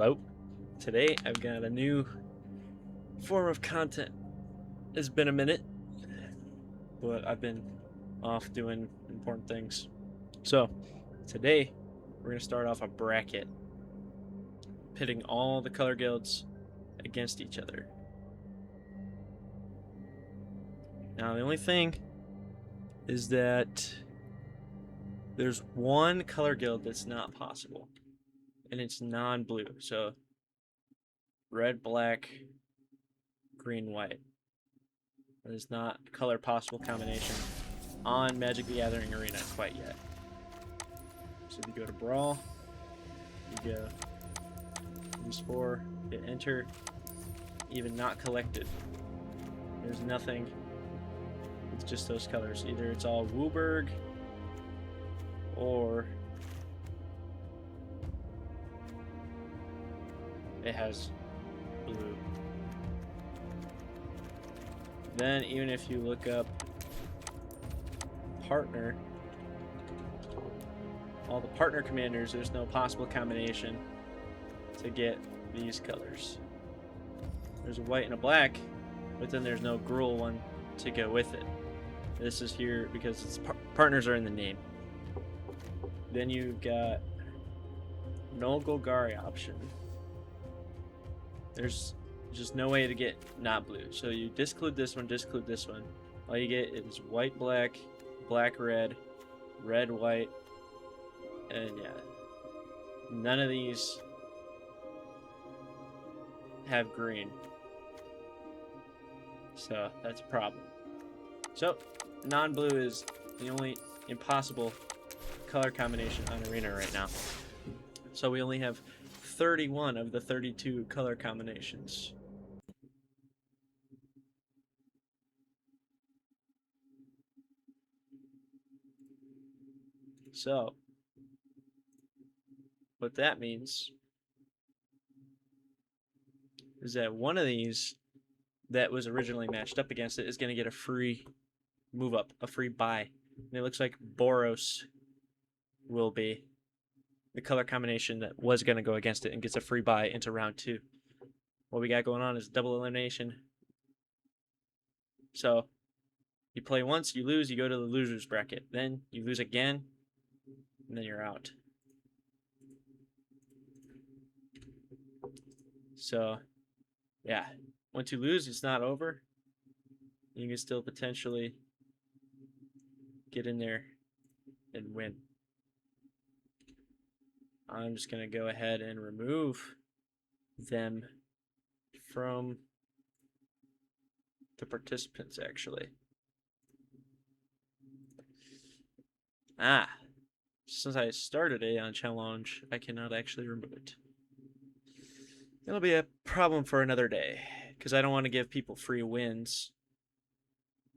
Hello. Today I've got a new form of content. It's been a minute, but I've been off doing important things. So today we're gonna start off a bracket, pitting all the color guilds against each other. Now the only thing is that there's one color guild that's not possible, and it's non-blue. So red, black, green, white. That is not a color possible combination on Magic the Gathering Arena quite yet. So if you go to Brawl, you go use 4, hit enter, even not collected. There's nothing. It's just those colors. Either it's all WUBRG or it has blue. Then even if you look up partner, all the partner commanders, there's no possible combination to get these colors. There's a white and a black, but then there's no Gruul one to go with it. This is here because it's partners are in the name. Then you've got no Golgari option. There's just no way to get not blue. So you disclude this one, disclude this one. All you get is white, black, black, red, red, white, and yeah. None of these have green. So that's a problem. So non-blue is the only impossible color combination on Arena right now. So we only have 31 of the 32 color combinations. So what that means is that one of these that was originally matched up against it is going to get a free move up, a free buy. And it looks like Boros will be the color combination that was going to go against it and gets a free buy into round 2. What we got going on is double elimination. So you play once, you lose, you go to the losers bracket. Then you lose again, and then you're out. So yeah, once you lose, it's not over. You can still potentially get in there and win. I'm just going to go ahead and remove them from the participants, actually. Since I started a on challenge, I cannot actually remove it. It'll be a problem for another day, because I don't want to give people free wins,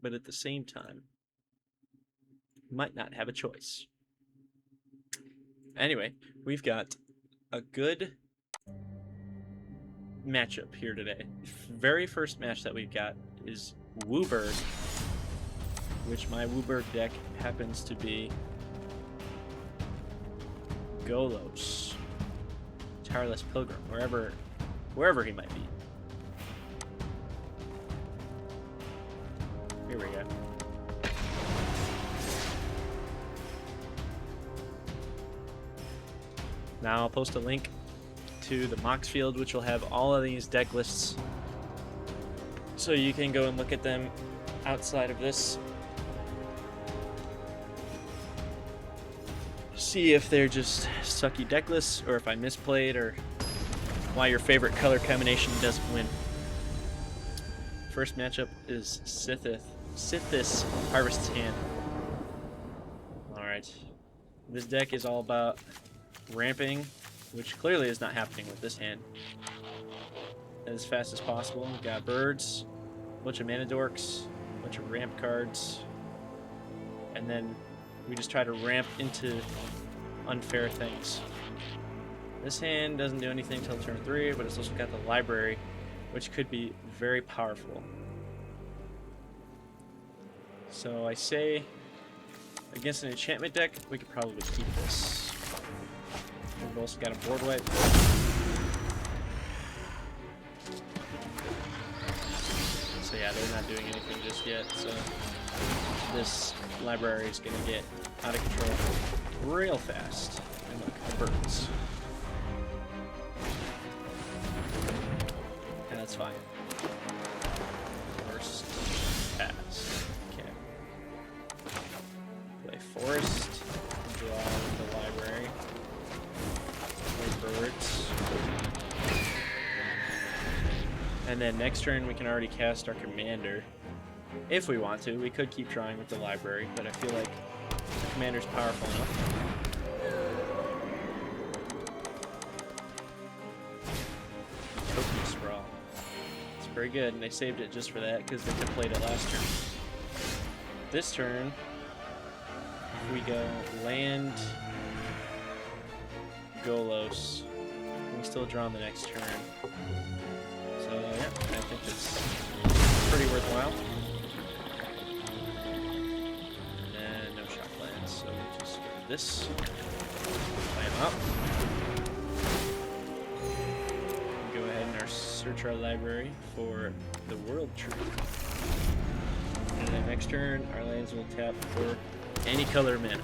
but at the same time, might not have a choice. Anyway, we've got a good matchup here today. Very first match that we've got is WUBRG, which my WUBRG deck happens to be Golos, Tireless Pilgrim, wherever he might be. Here we go. Now I'll post a link to the Mox field, which will have all of these deck lists, so you can go and look at them outside of this. See if they're just sucky deck lists, or if I misplayed, or why your favorite color combination doesn't win. First matchup is Sithis Harvest's Hand. Alright. This deck is all about ramping, which clearly is not happening with this hand, as fast as possible. We've got birds, a bunch of mana dorks, a bunch of ramp cards, and then we just try to ramp into unfair things. This hand doesn't do anything until turn 3, but it's also got the library, which could be very powerful. So I say, against an enchantment deck, we could probably keep this. We've also got a board wipe. yeah, they're not doing anything just yet, so this library is going to get out of control real fast. And look, birds. And that's fine. First pass. Okay. Play forest. Draw the library. Play birds. And then next turn we can already cast our commander. If we want to. We could keep trying with the library, but I feel like the commander's powerful enough. Token Sprawl. It's very good, and they saved it just for that because they could have played it last turn. This turn, if we go land Golos, we still draw on the next turn. So yeah, I think it's pretty worthwhile. And no shock lands, so we just go to this. Play them out. Go ahead and search our library for the World Tree. And then next turn, our lands will tap for any color mana.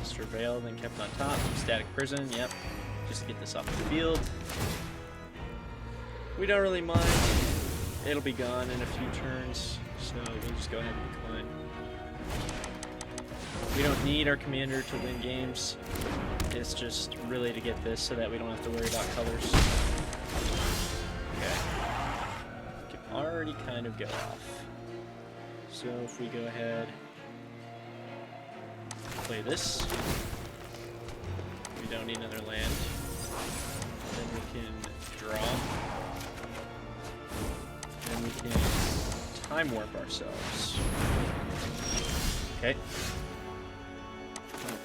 Surveil, then kept on top. Static Prison, yep. Just to get this off the field. We don't really mind. It'll be gone in a few turns, so we'll just go ahead and decline. We don't need our commander to win games. It's just really to get this so that we don't have to worry about colors. Okay. We can already kind of go off. So if we go ahead, play this. We don't need another land. Then we can draw. Then we can time warp ourselves. Okay.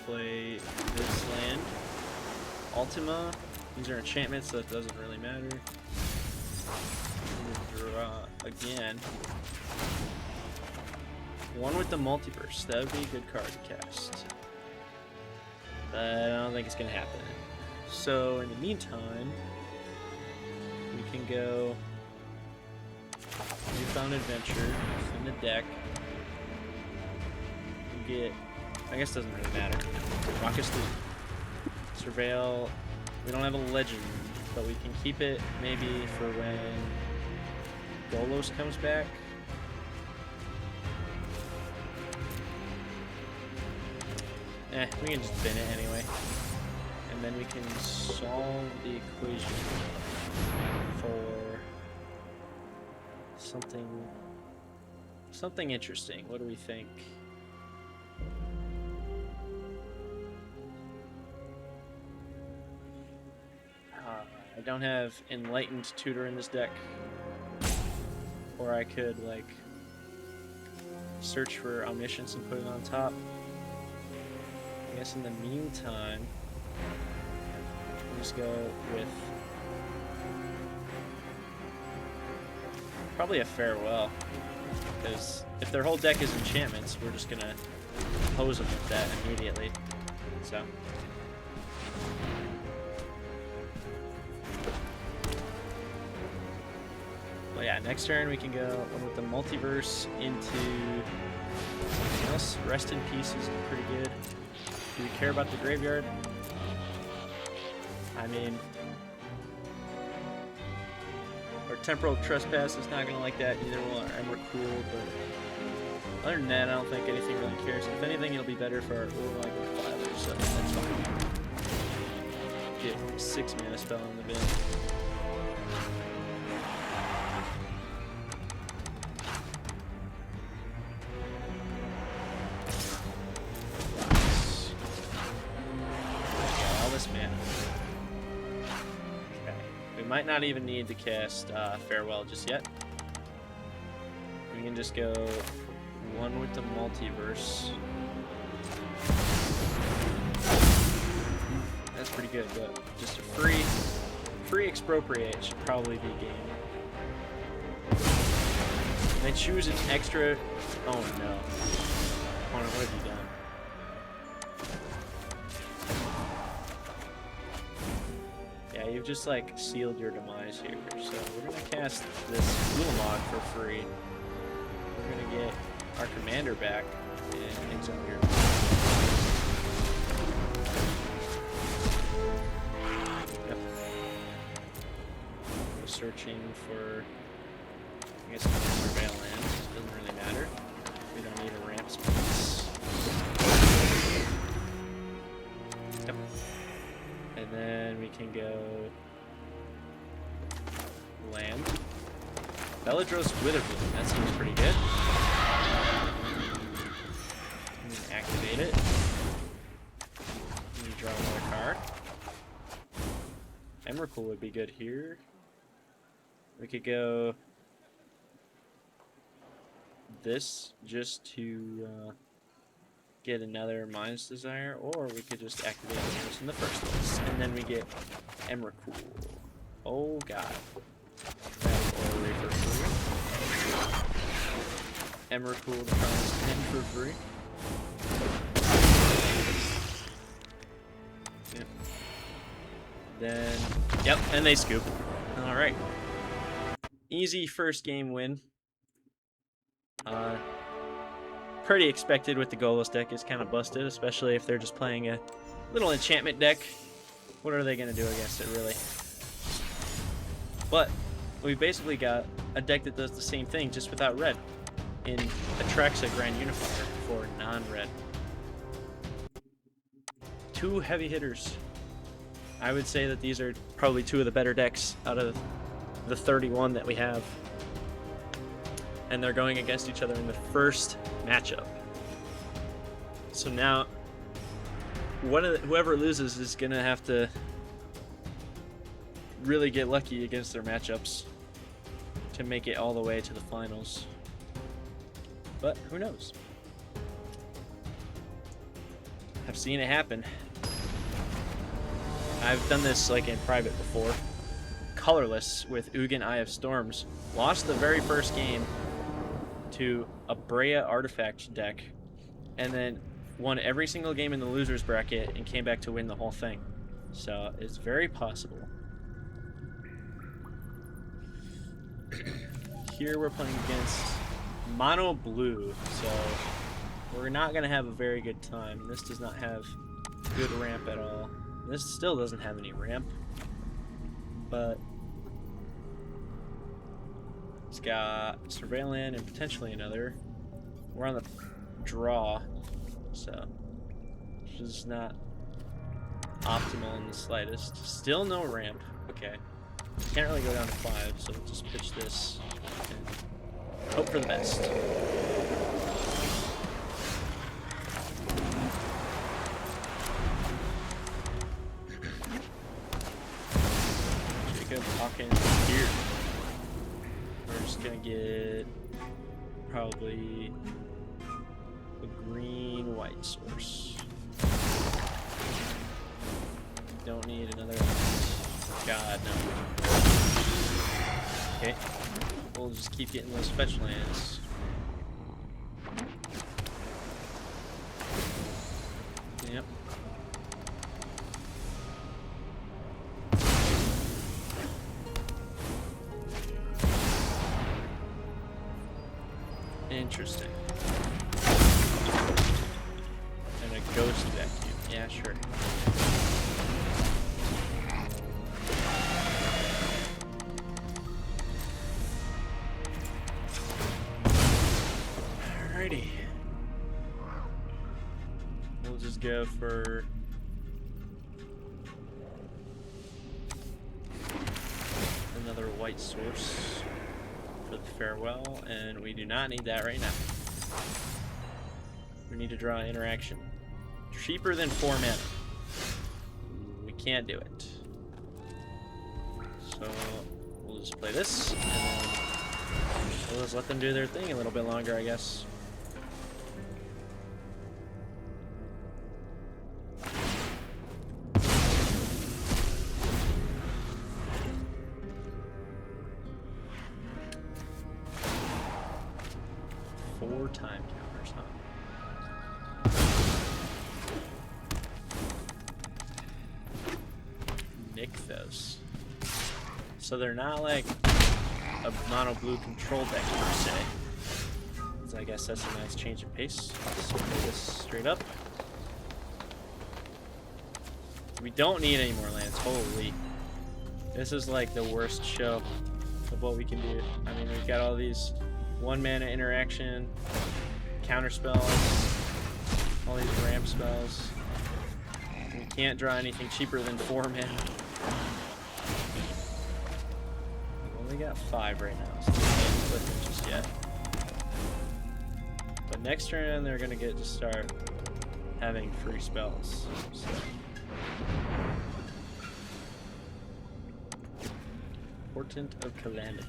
Play this land. Ultima. These are enchantments, so it doesn't really matter. Draw again. One with the multiverse. That would be a good card to cast. But I don't think it's going to happen. So in the meantime, we can go Newfound Adventure in the deck. And get, I guess it doesn't really matter. Raucous Loop. Surveil. We don't have a legend, but we can keep it maybe for when Golos comes back. We can just bin it anyway. And then we can solve the equation for something interesting. What do we think? I don't have Enlightened Tutor in this deck. Or I could, like, search for Omniscience and put it on top. I guess in the meantime, we'll just go with probably a Farewell. Because if their whole deck is enchantments, we're just gonna pose them with that immediately. So. Well, yeah, next turn we can go with the multiverse into something else. Rest in Peace is pretty good. Do we care about the graveyard? I mean, our Temporal Trespass is not gonna like that either. Well, and we're cool, but other than that, I don't think anything really cares. If anything, it'll be better for our Urlag Filers, so that's fine. Get 6 mana spell in the bin. Might not even need to cast Farewell just yet. We can just go one with the multiverse. That's pretty good, but just a free expropriate should probably be game. And I choose an extra. Oh no. What have you done? You you've just like sealed your demise here. So we're gonna cast this Ulamog for free. We're gonna get our commander back and exile here. Yep. We're searching for, I guess, surveil land. Doesn't really matter. We don't need a ramp space. Yep. And then we can go land. Belladros Witherbloom, that seems pretty good. And then activate it. And draw another card. Emrakul would be good here. We could go this just to get another Mind's Desire, or we could just activate this in the first place, and then we get Emrakul. Oh god. Emrakul the promised 10 for free. Yep. Then, yep, and they scoop. Alright. Easy first game win. Pretty expected with the Golos deck. Is kind of busted, especially if they're just playing a little enchantment deck. What are they going to do against it, really? But we basically got a deck that does the same thing, just without red, in Atraxa Grand Unifier for non-red. 2 heavy hitters. I would say that these are probably 2 of the better decks out of the 31 that we have. And they're going against each other in the first matchup. So now, whoever loses is going to have to really get lucky against their matchups to make it all the way to the finals. But who knows? I've seen it happen. I've done this like in private before. Colorless with Ugin Eye of Storms. Lost the very first game to a Brea artifact deck, and then won every single game in the losers bracket and came back to win the whole thing. So it's very possible. Here we're playing against mono blue, so we're not going to have a very good time. This does not have good ramp at all. This still doesn't have any ramp, but it's got Surveillant and potentially another. We're on the draw, so which is not optimal in the slightest. Still no ramp. Okay. Can't really go down to 5, so we'll just pitch this and hope for the best. Jacob Hawkins here. We're just gonna get probably a green-white source. Don't need another. God, no. Okay. We'll just keep getting those fetch lands. Yep. Interesting. And a ghost vacuum. Yeah, sure. Alrighty. We'll just go for another white source for the farewell, and we do not need that right now. We need to draw interaction. Cheaper than 4 mana. We can't do it. So we'll just play this, and then we'll just let them do their thing a little bit longer, I guess. Four time counters, huh? Nykthos. So they're not like a mono blue control deck per se. So I guess that's a nice change of pace. Let's play this straight up. We don't need any more lands. Holy. This is like the worst show of what we can do. I mean, we've got all these 1 mana interaction, counter spells, all these ramp spells. We can't draw anything cheaper than 4 mana. We've only got 5 right now, so we can't flip it just yet. But next turn, they're gonna get to start having free spells. So. Portent of Calamity.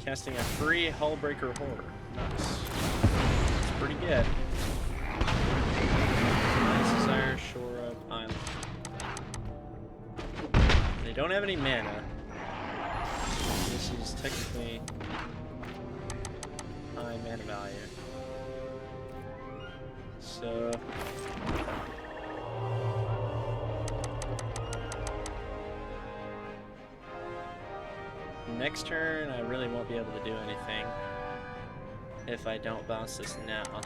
Casting a free Hullbreaker Horror. Nice. That's pretty good. Nice Desire, Shore Up, Island. They don't have any mana. This is technically high mana value. So next turn, I really won't be able to do anything if I don't bounce this now,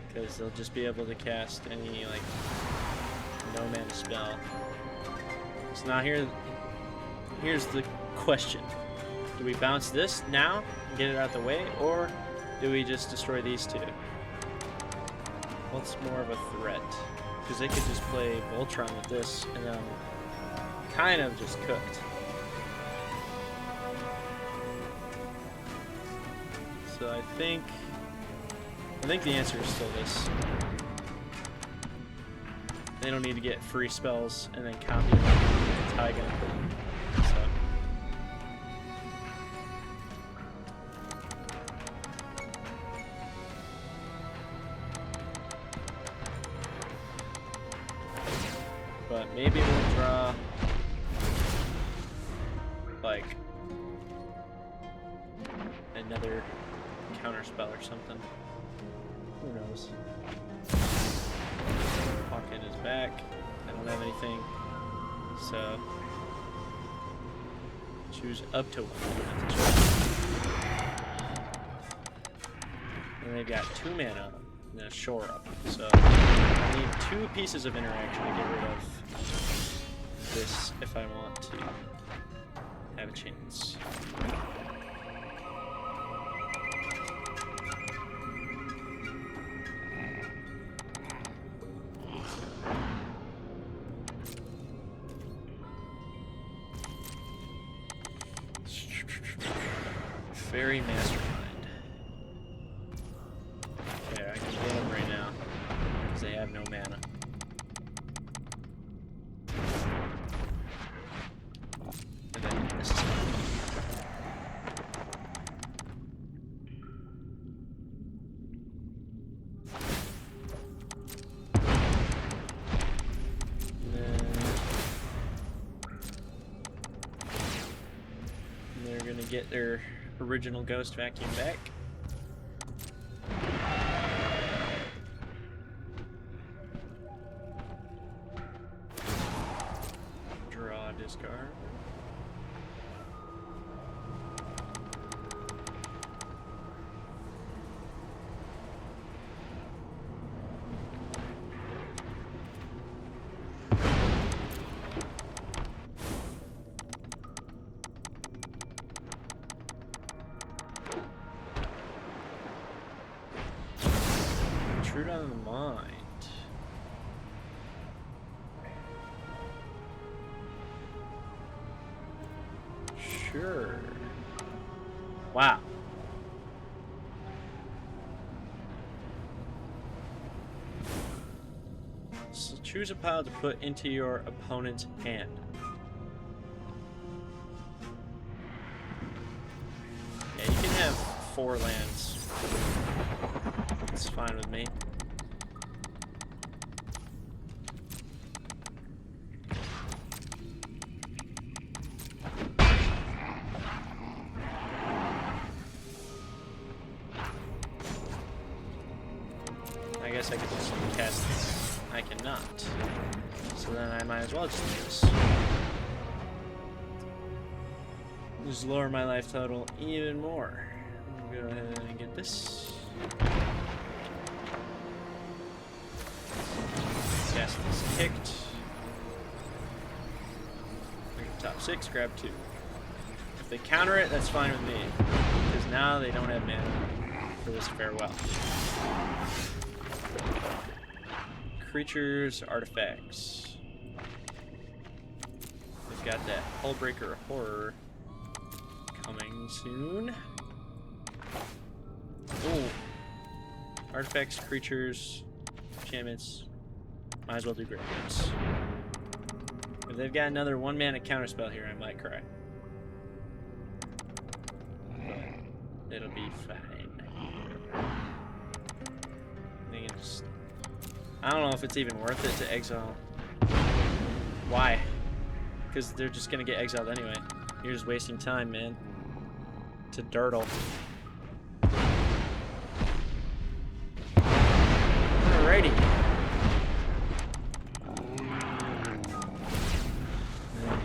because they'll just be able to cast any like no mana spell. So now here's the question: do we bounce this now and get it out of the way, or do we just destroy these two? What's more of a threat? Because they could just play Voltron with this, and then I'm kind of just cooked. So I think the answer is still this. They don't need to get free spells and then copy them. That's how I get them. So. But maybe we'll draw like another counter spell or something. Who knows? Pocket is back. I don't have anything. So choose up to 1. And they've got 2 mana and a Shore Up. So I need 2 pieces of interaction to get rid of this if I want to have a chance. Fairy Mastermind. Okay, I can get them right now because they have no mana. And then this is fine. And then they're gonna get their original Ghost Vacuum back. Draw, discard. Intrude on the Mind. Sure. Wow. So choose a pile to put into your opponent's hand. Yeah, you can have 4 lands. It's fine with me. I guess I could just cast this. I cannot. So then I might as well just do this. Just lower my life total even more. Go ahead and get this. Cast this kicked. Top 6, grab 2. If they counter it, that's fine with me. Because now they don't have mana for this farewell. Creatures, artifacts. They've got that Hullbreaker Horror coming soon. Oh. Artifacts, creatures, enchantments. Might as well do graveyards. If they've got another 1-mana counterspell here, I might cry. But it'll be fine. I don't know if it's even worth it to exile. Why? Because they're just gonna get exiled anyway. You're just wasting time, man. To dirtle. Alrighty.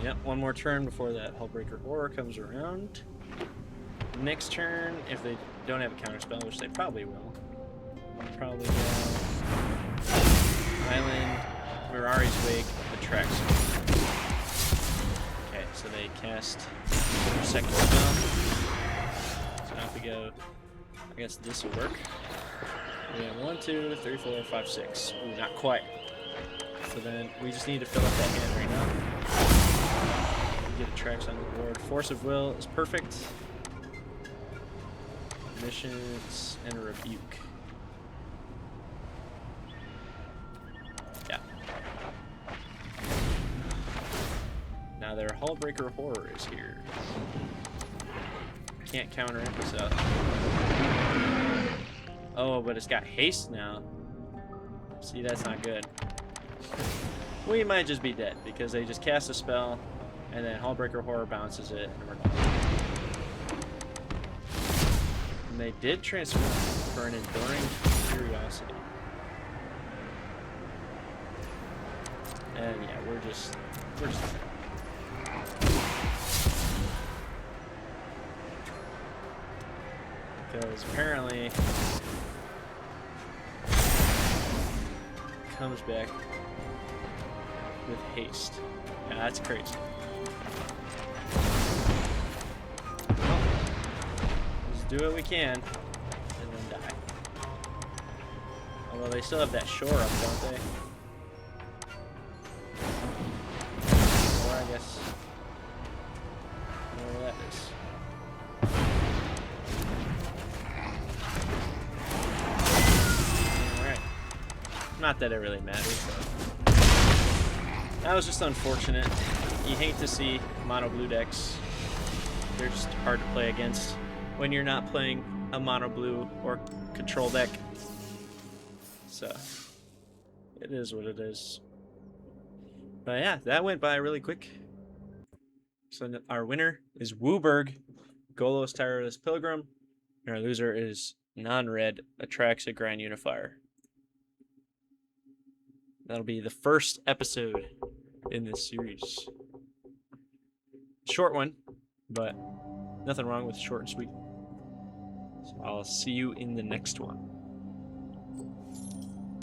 Yep, one more turn before that Hullbreaker Horror comes around. Next turn, if they don't have a counterspell, which they probably will, probably go Island, Mirari's Wake, the tracks. Okay, so they cast their second spell. So now if we go, I guess this will work. We have 1, 2, 3, 4, 5, 6. Ooh, not quite. So then we just need to fill up that hand right now. Get attracts on the board. Force of Will is perfect. Missions and a Rebuke. Yeah. Now their Hullbreaker Horror is here. Can't counter it, so. Oh, but it's got haste now. See, that's not good. We might just be dead because they just cast a spell. And then Hullbreaker Horror bounces it, and we're done. And they did transform for an Enduring Curiosity. And yeah, we're just because apparently comes back with haste. Yeah, that's crazy. Do what we can, and then die. Although they still have that shore up, don't they? Or I guess where that is. Alright. Not that it really matters, but that was just unfortunate. You hate to see mono blue decks. They're just hard to play against when you're not playing a mono blue or control deck. So it is what it is. But yeah, that went by really quick. So our winner is WUBRG, Golos Tireless Pilgrim, and our loser is non-red Atraxa Grand Unifier. That'll be the first episode in this series. Short one, but nothing wrong with short and sweet. So I'll see you in the next one.